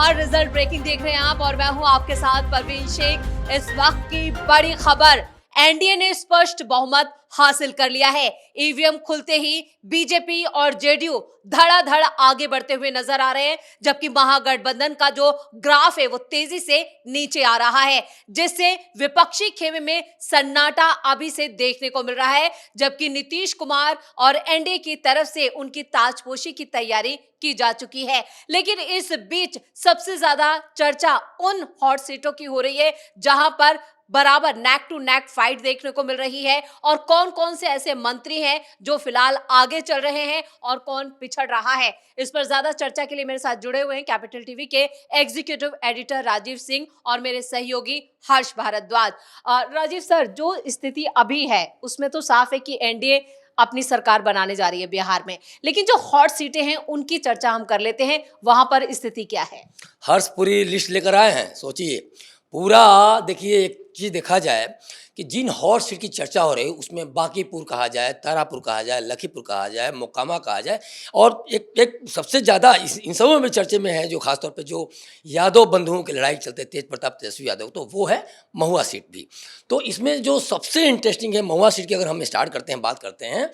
और result breaking देख रहे हैं आप और मैं हूं आपके साथ परवीन शेख। इस वक्त की बड़ी खबर, एनडीए ने स्पष्ट बहुमत हासिल कर लिया है। ईवीएम खुलते ही बीजेपी और जेडीयू धड़ाधड़ आगे बढ़ते हुए नजर आ रहे हैं, जबकि महागठबंधन का जो ग्राफ है वो तेजी से नीचे आ रहा है, जिससे विपक्षी खेमे में सन्नाटा अभी से देखने को मिल रहा है। जबकि नीतीश कुमार और एनडीए की तरफ से उनकी ताजपोशी की तैयारी की जा चुकी है। लेकिन इस बीच सबसे ज्यादा चर्चा उन हॉट सीटों की हो रही है जहां पर बराबर नेक टू नेक फाइट देखने को मिल रही है, और कौन कौन से ऐसे मंत्री हैं जो फिलहाल आगे चल रहे हैं और कौन पिछड़ रहा है। इस पर ज्यादा चर्चा के लिए मेरे साथ जुड़े हुए हैं कैपिटल टीवी के एग्जीक्यूटिव एडिटर राजीव सिंह और मेरे सहयोगी हर्ष भारद्वाज। राजीव सर, जो स्थिति अभी है उसमें तो साफ है कि एनडीए अपनी सरकार बनाने जा रही है बिहार में, लेकिन जो हॉट सीटें हैं उनकी चर्चा हम कर लेते हैं। वहां पर स्थिति क्या है? हर्ष पूरी लिस्ट लेकर आए हैं। सोचिए पूरा, देखिए एक चीज़ देखा जाए कि जिन हॉट सीट की चर्चा हो रही है उसमें बांकीपुर कहा जाए, तारापुर कहा जाए, लखीपुर कहा जाए, मोकामा कहा जाए, और एक सबसे ज़्यादा इन सबों में चर्चे में है जो खासतौर पे जो यादव बंधुओं की लड़ाई चलते तेज प्रताप तेजस्वी यादव, तो वो है महुआ सीट भी। तो इसमें जो सबसे इंटरेस्टिंग है महुआ सीट की, अगर हम स्टार्ट करते हैं बात करते हैं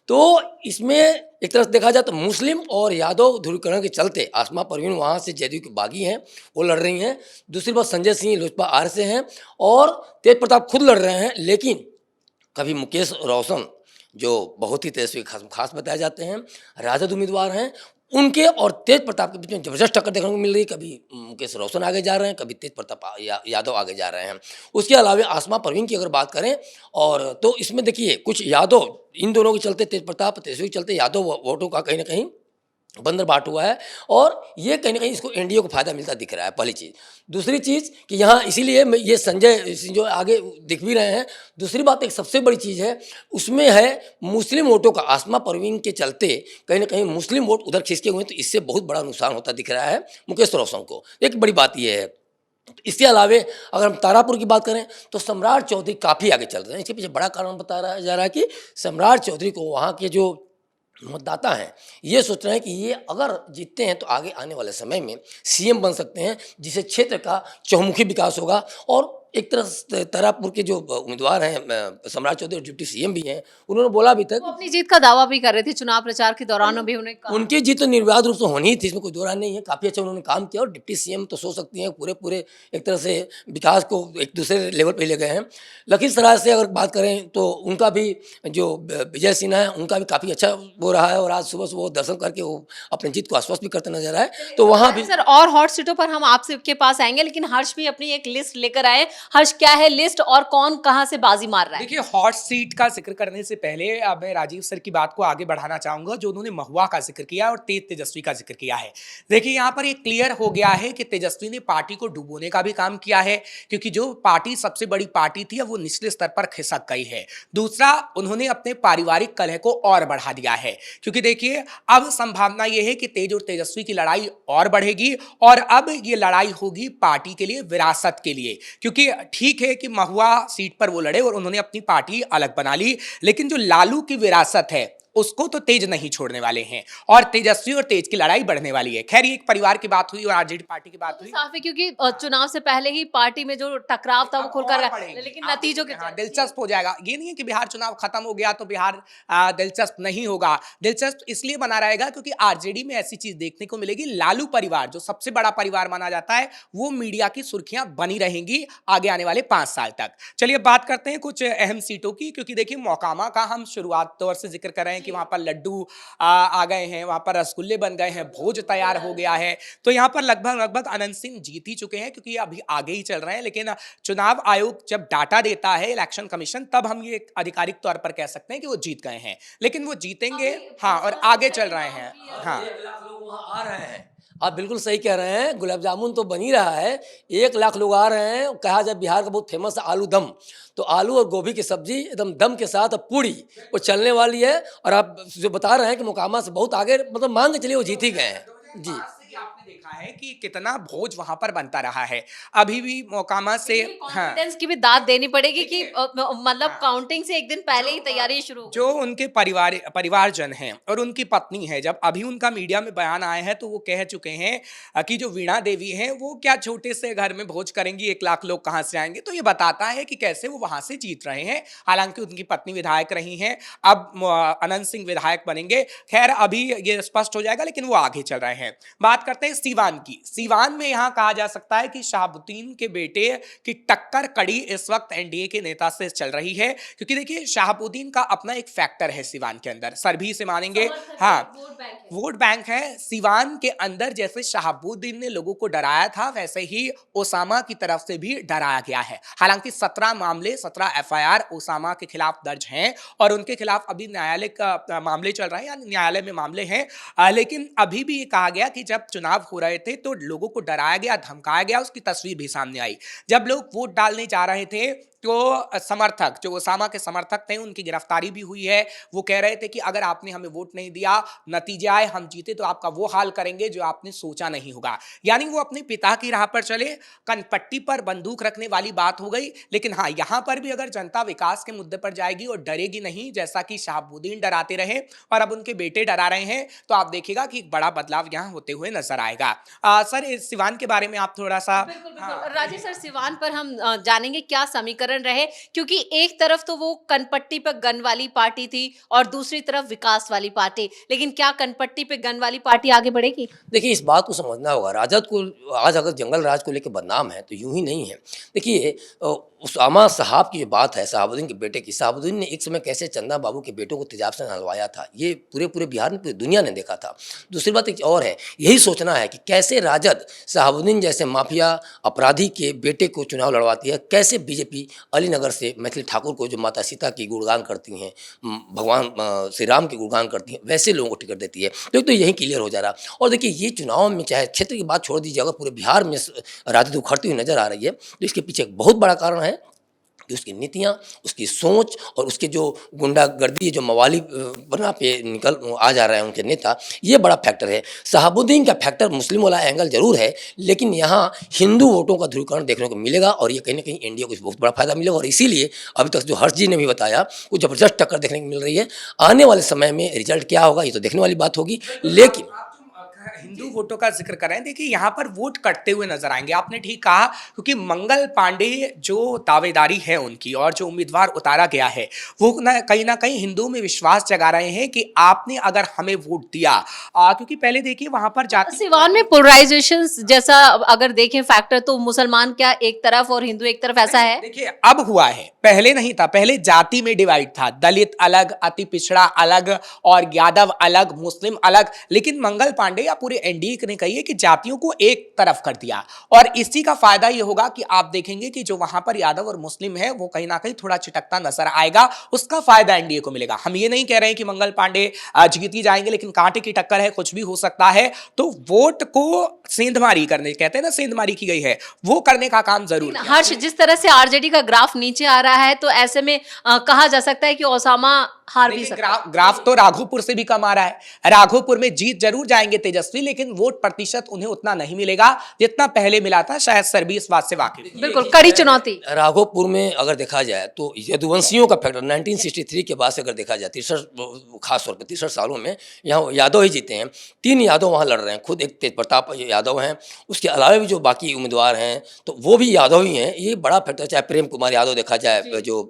तो इसमें एक तरह से देखा जाए तो मुस्लिम और यादव ध्रुवीकरण के चलते आसमा परवीन वहाँ से जेडीयू की बागी हैं, वो लड़ रही हैं। दूसरी बात संजय सिंह लोजपा आर से हैं और तेज प्रताप खुद लड़ रहे हैं। लेकिन कभी मुकेश रोशन जो बहुत ही तेजस्वी खास बताए जाते हैं, राजद उम्मीदवार हैं, उनके और तेज प्रताप के बीच में जबरदस्त टक्कर देखने को मिल रही है। कभी मुकेश रोशन आगे जा रहे हैं, कभी तेज प्रताप यादव आगे जा रहे हैं। उसके अलावा आसमा परवीन की अगर बात करें और तो इसमें देखिए कुछ यादव, इन दोनों के चलते तेज प्रताप तेजस्वी के चलते यादव वोटों का कहीं ना कहीं बंदर बाट हुआ है, और ये कहीं ना कहीं इसको एनडीए को फायदा मिलता दिख रहा है, पहली चीज़। दूसरी चीज़ कि यहाँ इसीलिए ये संजय सिंह जो आगे दिख भी रहे हैं। दूसरी बात एक सबसे बड़ी चीज़ है, उसमें है मुस्लिम वोटों का। आसमा परवीन के चलते कहीं ना कहीं मुस्लिम वोट उधर खिसके हुए हैं, तो इससे बहुत बड़ा नुकसान होता दिख रहा है मुकेश रोशन को। एक बड़ी बात यह है। इसके अलावे अगर हम तारापुर की बात करें तो सम्राट चौधरी काफ़ी आगे चल रहे हैं। इसके पीछे बड़ा कारण बताया जा रहा है कि सम्राट चौधरी को वहाँ के जो मतदाता हैं ये सोच रहे हैं कि ये अगर जीतते हैं तो आगे आने वाले समय में सीएम बन सकते हैं, जिससे क्षेत्र का चहुमुखी विकास होगा। और एक तरह से तारापुर के जो उम्मीदवार हैं सम्राट चौधरी, डिप्टी सीएम भी हैं, उन्होंने बोला अभी तक वो अपनी जीत का दावा भी कर रहे थे चुनाव प्रचार के दौरान, अभी उन्हें कहा। उनकी जीत तो निर्विवाद रूप से होनी ही थी, इसमें कोई दो राय नहीं है। काफ़ी अच्छा उन्होंने काम किया और डिप्टी सीएम तो सोच सकती हैं पूरे एक तरह से विकास को एक दूसरे लेवल पे ले गए हैं। लखीसराय से अगर बात करें तो उनका भी जो विजय सिन्हा है उनका भी काफ़ी अच्छा वो रहा है, और आज सुबह सुबह दर्शन करके वो अपनी जीत को आश्वस्त भी करते नजर आए। तो वहाँ भी सर और हॉट सीटों पर हम आपसे के पास आएंगे, लेकिन हर्ष भी अपनी एक लिस्ट लेकर आए। हर्ष, क्या है लिस्ट और कौन कहां से बाजी मार रहा है? देखिए, हॉट सीट का जिक्र करने से पहले अब मैं राजीव सर की बात को आगे बढ़ाना चाहूंगा, जो उन्होंने महुआ का जिक्र किया और तेजस्वी का जिक्र किया है। देखिए, यहाँ पर ये क्लियर हो गया है कि तेजस्वी ने पार्टी को डुबोने का भी काम किया है, क्योंकि जो पार्टी सबसे बड़ी पार्टी थी अब वो निचले स्तर पर खिसक गई है। दूसरा, उन्होंने अपने पारिवारिक कलह को और बढ़ा दिया है, क्योंकि देखिए अब संभावना ये है कि तेज और तेजस्वी की लड़ाई और बढ़ेगी, और अब ये लड़ाई होगी पार्टी के लिए, विरासत के लिए। क्योंकि ठीक है कि महुआ सीट पर वो लड़े और उन्होंने अपनी पार्टी अलग बना ली, लेकिन जो लालू की विरासत है उसको तो तेज नहीं छोड़ने वाले हैं, और तेजस्वी और तेज की लड़ाई बढ़ने वाली है। खैर, एक परिवार की बात हुई और आरजेडी पार्टी की बात हुई। साफ है, क्योंकि चुनाव से पहले ही पार्टी में जो टकराव था वो खुलकर गया, लेकिन नतीजों के दिलचस्प हो जाएगा। ये नहीं है कि बिहार चुनाव खत्म हो गया तो बिहार दिलचस्प नहीं होगा। दिलचस्प इसलिए बना रहेगा क्योंकि आरजेडी में ऐसी चीज देखने को मिलेगी, लालू परिवार जो सबसे बड़ा परिवार माना जाता है वो मीडिया की सुर्खियां बनी रहेंगी आगे आने वाले 5 साल तक। चलिए बात करते हैं कुछ अहम सीटों की, क्योंकि देखिए मोकामा का हम शुरुआत तौर से जिक्र कर रहे हैं कि वहां पर लड्डू आ गए हैं, वहां पर रसगुल्ले बन गए हैं, भोज तैयार हो गया है। तो यहां पर लगभग अनंत सिंह जीत ही चुके हैं, क्योंकि अभी आगे ही चल रहे हैं। लेकिन चुनाव आयोग जब डाटा देता है, इलेक्शन कमीशन, तब हम ये आधिकारिक तौर पर कह सकते हैं कि वो जीत गए हैं। लेकिन वो जीतेंगे, हाँ, और आगे चल रहे हैं। हाँ, 1 लाख लोग वहाँ आ रहे हैं। आप बिल्कुल सही कह रहे हैं, गुलाब जामुन तो बन ही रहा है। 1 लाख लोग आ रहे हैं। कहा जाए बिहार का बहुत फेमस है आलू दम, तो आलू और गोभी की सब्जी एकदम दम के साथ पूड़ी वो चलने वाली है। और आप जो बता रहे हैं कि मोकामा से बहुत आगे, मतलब मान के चलिए वो जीत ही गए हैं जी। देखा है कि कितना भोज वहां पर बनता रहा है। अभी भी मोकामा से हाँ, कॉन्फिडेंस की भी दाद देनी पड़ेगी कि मतलब हाँ, काउंटिंग से एक दिन पहले ही तैयारी शुरू हो गई। जो उनके परिवारजन हैं और उनकी पत्नी है, जब अभी उनका मीडिया में बयान आया है तो वो कह चुके हैं कि जो वीणा देवी हैं वो क्या छोटे से घर में भोज करेंगी, 1 लाख लोग कहाँ से आएंगे। तो ये बताता है कि कैसे वो वहां से जीत रहे हैं। हालांकि उनकी पत्नी विधायक रही हैं, अब अनंत सिंह विधायक बनेंगे। खैर अभी ये स्पष्ट हो जाएगा, लेकिन वो आगे चल रहे हैं। बात करते हैं सीवान की। सीवान में यहाँ कहा जा सकता है कि शहाबुद्दीन के बेटे की टक्कर कड़ी इस वक्त एनडीए के नेता से चल रही है, क्योंकि देखिए शहाबुद्दीन का अपना एक फैक्टर है सीवान के अंदर, सरभी से मानेंगे, हाँ, वोट बैंक है सीवान के अंदर। जैसे शहाबुद्दीन ने लोगों को डराया था, वैसे ही ओसामा की तरफ से भी डराया गया है। हालांकि 17 एफआईआर ओसामा के खिलाफ दर्ज हैं और उनके खिलाफ अभी न्यायालय का मामले चल रहे हैं, यानी न्यायालय में मामले हैं। लेकिन अभी भी ये कहा गया कि जब चुनाव हो रहे थे तो लोगों को डराया गया, धमकाया गया, उसकी तस्वीर भी सामने आई। जब लोग वोट डालने जा रहे थे तो समर्थक, जो ओसामा के समर्थक थे, उनकी गिरफ्तारी भी हुई है। वो कह रहे थे कि अगर आपने हमें वोट नहीं दिया, नतीजा आए हम जीते तो आपका वो हाल करेंगे जो आपने सोचा नहीं होगा। यानी वो अपने पिता की राह पर चले, कनपट्टी पर बंदूक रखने वाली बात हो गई। लेकिन हाँ, यहां पर भी अगर जनता विकास के मुद्दे पर जाएगी और डरेगी नहीं, जैसा कि शहाबुद्दीन डराते रहे और अब उनके बेटे डरा रहे हैं, तो आप देखिएगा कि एक बड़ा बदलाव यहां होते हुए नजर आएगा। सर, इस सिवान के बारे में आप थोड़ा सा। बिल्कुल। राजेश सर, सिवान पर हम जानेंगे क्या समीकरण रहे, क्योंकि एक तरफ तो वो कनपट्टी पे गन वाली पार्टी थी और दूसरी तरफ विकास वाली पार्टी, लेकिन क्या कनपट्टी पे गन वाली पार्टी आगे बढ़ेगी? देखिए, इस बात को समझना होगा, राजद को आज अगर जंगल राज को लेकर बदनाम है तो यूं ही नहीं है। देखिए, उसामा साहब की जो बात है, शहाबुद्दीन के बेटे की, शहाबुद्दीन ने एक समय कैसे चंदा बाबू के बेटों को तेजाब से नहलवाया था, ये पूरे पूरे बिहार में पूरी दुनिया ने देखा था। दूसरी बात एक और है, यही सोचना है कि कैसे राजद शहाबुद्दीन जैसे माफिया अपराधी के बेटे को चुनाव लड़वाती है, कैसे बीजेपी अलीनगर से मैथिली ठाकुर को, जो माता सीता की गुणगान करती हैं, भगवान श्री राम की गुणगान करती हैं, वैसे लोगों को टिकट देती है। तो यही क्लियर हो जा रहा। और देखिए, ये चुनाव में चाहे क्षेत्र की बात छोड़ दीजिए, अगर पूरे बिहार में राजद उखड़ती हुई नजर आ रही है तो इसके पीछे एक बहुत बड़ा कारण है कि उसकी नीतियाँ, उसकी सोच और उसके जो गुंडागर्दी, जो मवाली बना पे निकल आ जा रहे हैं उनके नेता, ये बड़ा फैक्टर है। शहाबुद्दीन का फैक्टर मुस्लिम वाला एंगल जरूर है, लेकिन यहाँ हिंदू वोटों का ध्रुवीकरण देखने को मिलेगा और ये कहीं ना कहीं एनडीए को बहुत बड़ा फायदा मिलेगा। और इसीलिए अभी तक जो हर्ष जी ने भी बताया, वो जबरदस्त टक्कर देखने को मिल रही है। आने वाले समय में रिजल्ट क्या होगा ये तो देखने वाली बात होगी, लेकिन हिंदू वोटों का जिक्र कर रहे हैं, देखिए यहाँ पर वोट कटते हुए नजर आएंगे। आपने ठीक कहा, क्योंकि मंगल पांडे जो दावेदारी है उनकी और जो उम्मीदवार उतारा गया है, वो ना कहीं हिंदुओं में विश्वास जगा रहे हैं कि आपने अगर हमें वोट दिया, क्योंकि पहले देखिए वहां पर जाति, सिवान में पोलराइजेशन जैसा अगर देखें फैक्टर, तो मुसलमान क्या एक तरफ और हिंदू एक तरफ, ऐसा है? देखिए अब हुआ है, पहले नहीं था। पहले जाति में डिवाइड था, दलित अलग, अति पिछड़ा अलग और यादव अलग, मुस्लिम अलग। लेकिन मंगल पांडे या पूरे एनडीए ने कही है कि जातियों को एक तरफ कर दिया, और इसी का फायदा ये होगा कि आप देखेंगे कि जो वहां पर यादव और मुस्लिम है वो कहीं ना कहीं थोड़ा चिटकता नजर आएगा। उसका फायदा एनडीए को मिलेगा। हम ये नहीं कह रहे हैं कि मंगल पांडे जीत ही जाएंगे, लेकिन कांटे की टक्कर है, कुछ भी हो सकता है। तो वोट को सेंधमारी करने, कहते हैं ना, सेंधमारी की गई है, वो करने का काम जरूर। हर्ष, जिस तरह से आरजेडी का ग्राफ नीचे आ रहा है, तो ऐसे में कहा जा सकता है कि ओसामा हार भी सकता है। ग्राफ तो राघोपुर से भी कम आ रहा है। राघोपुर में जीत जरूर जाएंगे तेजस्वी, लेकिन वोट प्रतिशत उन्हें उतना नहीं मिलेगा जितना पहले मिला था। शायद सरबी इस बात से वाकिफ। बिल्कुल कड़ी चुनौती। राघोपुर में अगर देखा जाए तो यदुवंशियों का फैक्टर 1963 के बाद से अगर देखा जाए, 63 खास तौर पर 63 सालों में यहाँ यादव ही जीते हैं। 3 यादव वहाँ लड़ रहे हैं, खुद एक तेज प्रताप यादव हैं, उसके अलावा भी जो बाकी उम्मीदवार हैं तो वो भी यादव ही हैं। ये बड़ा फैक्टर, चाहे प्रेम कुमार यादव देखा जाए, जो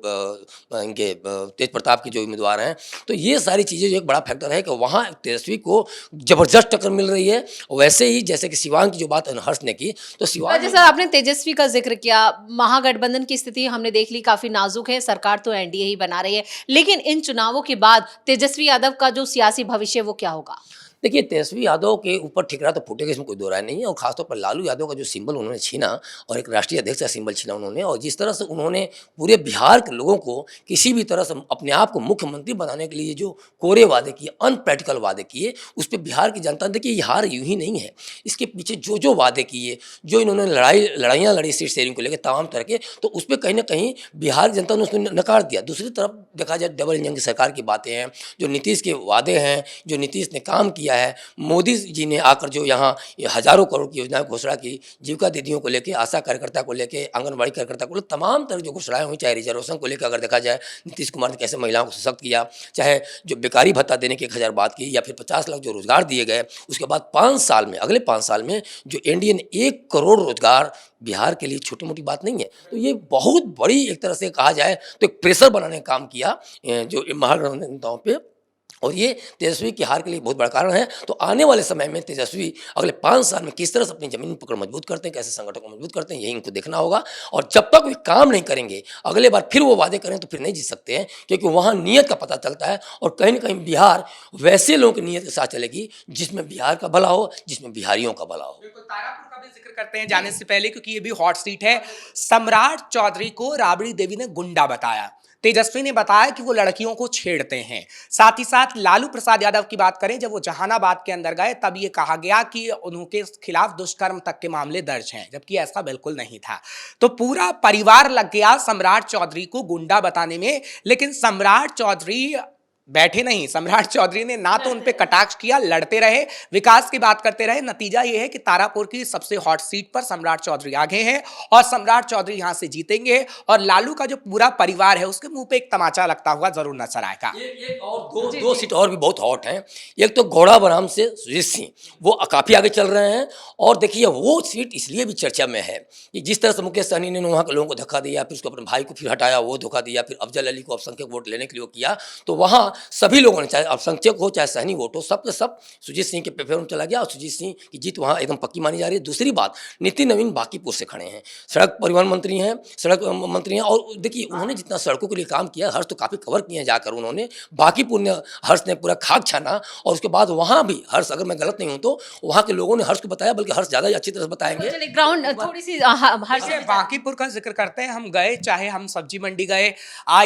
इनके तेज प्रताप की जो उम्मीदवार हैं, तो ये सारी चीज़ें जो एक बड़ा फैक्टर है कि वहाँ तेजस्वी को जबरदस्त टक्कर मिल रही है। वैसे ही जैसे कि सिवान की जो बात हर्ष ने की, तो सिवान, जैसा आपने तेजस्वी का जिक्र किया, महागठबंधन की स्थिति हमने देख ली काफी नाजुक है, सरकार तो एनडीए ही बना रही है, लेकिन इन चुनावों के बाद तेजस्वी यादव का जो सियासी भविष्य वो क्या होगा? देखिए, तेजस्वी यादव के ऊपर ठिकरा तो फूटेगा, इसमें कोई दो राय नहीं है। और खासतौर पर लालू यादव का जो सिंबल उन्होंने छीना और एक राष्ट्रीय अध्यक्ष का सिंबल छीना उन्होंने, और जिस तरह से उन्होंने पूरे बिहार के लोगों को किसी भी तरह से अपने आप को मुख्यमंत्री बनाने के लिए जो कोरे वादे किए, अनप्रैक्टिकल वादे किए, उस पर बिहार की जनता, देखिए ये हार यूं ही नहीं है, इसके पीछे जो वादे किए, जो इन्होंने लड़ाइयाँ लड़ी सीट शेयरिंग को लेकर तमाम तरह के, तो उस पर कहीं ना कहीं बिहार की जनता ने उसको नकार दिया। दूसरी तरफ देखा जाए, डबल इंजन की सरकार की बातें हैं, जो नीतीश के वादे हैं, जो नीतीश ने काम किया किया है। मोदी जी ने आकर जो यहाँ ये हज़ारों करोड़ की योजनाएं घोषणा की, जीविका दीदियों को लेके, आशा कार्यकर्ता को लेके, आंगनबाड़ी कार्यकर्ता को लेके, तमाम तरह की जो घोषणाएं हुई, चाहे रिजर्वेशन को लेकर अगर देखा जाए, नीतीश कुमार ने कैसे महिलाओं को सशक्त किया, चाहे जो बेकारी भत्ता देने की 1000 बात की, या फिर 50 लाख जो रोजगार दिए गए, उसके बाद 5 साल में, अगले 5 साल में जो एनडीए ने 1 करोड़ रोजगार, बिहार के लिए छोटी मोटी बात नहीं है। तो ये बहुत बड़ी एक तरह से कहा जाए तो एक प्रेशर बनाने का काम किया जो महागठबंधन नेताओं पे, और ये तेजस्वी की हार के लिए बहुत बड़ा कारण है। तो आने वाले समय में तेजस्वी अगले 5 साल में किस तरह से अपनी जमीन पकड़ मजबूत करते हैं, कैसे संगठन को मजबूत करते हैं, यही इनको देखना होगा। और जब तक वे काम नहीं करेंगे, अगले बार फिर वो वादे करें तो फिर नहीं जीत सकते हैं, क्योंकि वहाँ नीयत का पता चलता है। और कहीं ना कहीं बिहार वैसे लोगों की नीयत के साथ चलेगी जिसमें बिहार का भला हो, जिसमें बिहारियों का भला हो। बिल्कुल, तारापुर का भी जिक्र करते हैं जाने से पहले, क्योंकि ये भी हॉट सीट है। सम्राट चौधरी को राबड़ी देवी ने गुंडा बताया। तेजस्वी ने बताया कि वो लड़कियों को छेड़ते हैं। साथ ही साथ लालू प्रसाद यादव की बात करें, जब वो जहानाबाद के अंदर गए तब ये कहा गया कि उनके खिलाफ दुष्कर्म तक के मामले दर्ज हैं, जबकि ऐसा बिल्कुल नहीं था। तो पूरा परिवार लग गया सम्राट चौधरी को गुंडा बताने में। लेकिन सम्राट चौधरी बैठे नहीं। सम्राट चौधरी ने ना तो उन पे कटाक्ष किया, लड़ते रहे, विकास की बात करते रहे। नतीजा ये है कि तारापुर की सबसे हॉट सीट पर सम्राट चौधरी आगे हैं और सम्राट चौधरी यहां से जीतेंगे। और लालू का जो पूरा परिवार है उसके मुंह पे एक तमाचा लगता हुआ जरूर नजर आएगा। एक और दो सीट और भी बहुत हॉट हैं। एक तो गौड़ा बराम से सुजीत सिंह, वो काफ़ी आगे चल रहे हैं। और देखिए वो सीट इसलिए भी चर्चा में है कि जिस तरह से मुकेश सहनी ने वहाँ के लोगों को धक्का दिया, फिर उसको अपने भाई को फिर हटाया, वो धोखा दिया, फिर अफजल अली को अल्पसंख्यक वोट लेने के लिए किया, तो वहाँ सभी लोगों ने, चाहे अल्पसंख्यक हो चाहे सहनी वोट हो, सब के सब सुजीत सिंह के पेपर में चला गया और सुजीत सिंह की जीत वहाँ एकदम पक्की मानी जा रही है। दूसरी बात, नितिन नवीन बांकीपुर से खड़े हैं, सड़क परिवहन मंत्री हैं, सड़क मंत्री हैं। और देखिए उन्होंने जितना सड़कों के लिए काम किया, हर्ष तो काफ़ी कवर किए हैं जाकर उन्होंने। बांकीपुर ने हर्ष ने पूरा खाक छाना, और उसके बाद वहाँ भी हर्ष, अगर मैं गलत नहीं हूँ तो वहाँ के लोगों ने हर्ष को बताया, बल्कि हर्ष ज़्यादा अच्छी तरह से बताएंगे। ग्राउंड थोड़ी सी हर्ष बांकीपुर का जिक्र करते हैं। हम गए, चाहे हम सब्जी मंडी गए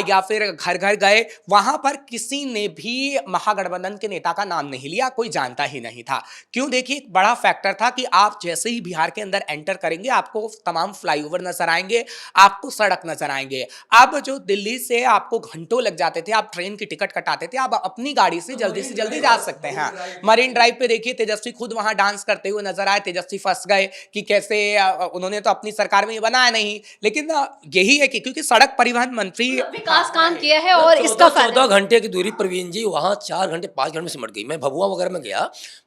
या फिर घर घर गए, वहां पर किसी ने भी महागठबंधन के नेता का नाम नहीं लिया, कोई जानता ही नहीं था। क्यों? देखिए, एक बड़ा फैक्टर था कि आप जैसे ही बिहार के अंदर एंटर करेंगे आपको तमाम फ्लाईओवर नजर आएंगे, आपको सड़क नजर आएंगे। अब जो दिल्ली से आपको घंटों लग जाते थे, आप ट्रेन की टिकट कटाते थे, आप अपनी गाड़ी से जल्दी जा सकते हैं। मरीन ड्राइव पे देखिए तेजस्वी खुद वहां डांस करते हुए नजर आए। तेजस्वी फंस गए कि कैसे, उन्होंने तो अपनी सरकार में ये बनाया नहीं, लेकिन यही है कि क्योंकि सड़क परिवहन मंत्री विकास काम किया है और इसका 14 घंटे की दूरी प्रवीण जी वहाँ 4 घंटे 5 घंटे में सिमट गई। मैं भभुआ वगैरह में गया,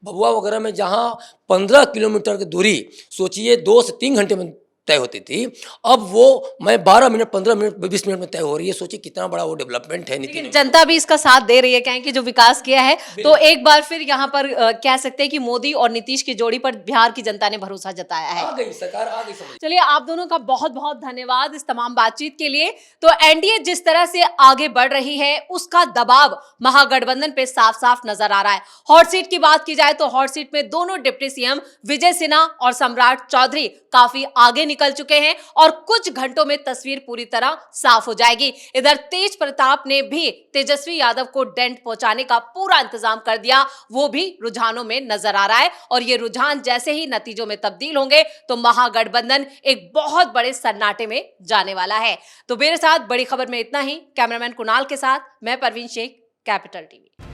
भभुआ वगैरह में जहाँ 15 किलोमीटर की दूरी सोचिए 2 से 3 घंटे में तय होती थी, अब वो मैं 12 मिनट 15 मिनट 20 मिनट में तय हो रही है। सोचिए कितना बड़ा वो डेवलपमेंट है। लेकिन जनता भी इसका साथ दे रही है, कहें कि जो विकास किया है। तो एक बार फिर यहाँ पर कह सकते हैं कि मोदी और नीतीश की जोड़ी पर बिहार की जनता ने भरोसा जताया है। आ गई सरकार, आ गई समझ। चलिए, आप दोनों का बहुत बहुत धन्यवाद इस तमाम बातचीत के लिए। तो एनडीए जिस तरह से आगे बढ़ रही है उसका दबाव महागठबंधन पे साफ साफ नजर आ रहा है। हॉट सीट की बात की जाए तो हॉट सीट में दोनों डिप्टी सीएम विजय सिन्हा और सम्राट चौधरी काफी आगे निकल चुके हैं और कुछ घंटों में तस्वीर पूरी तरह साफ हो जाएगी। इधर तेज प्रताप ने भी तेजस्वी यादव को डेंट पहुंचाने का पूरा इंतजाम कर दिया, वो भी रुझानों में नजर आ रहा है। और ये रुझान जैसे ही नतीजों में तब्दील होंगे तो महागठबंधन एक बहुत बड़े सन्नाटे में जाने वाला है। तो मेरे साथ बड़ी खबर में इतना ही। कैमरामैन कुणाल के साथ मैं परवीन शेख, कैपिटल टीवी।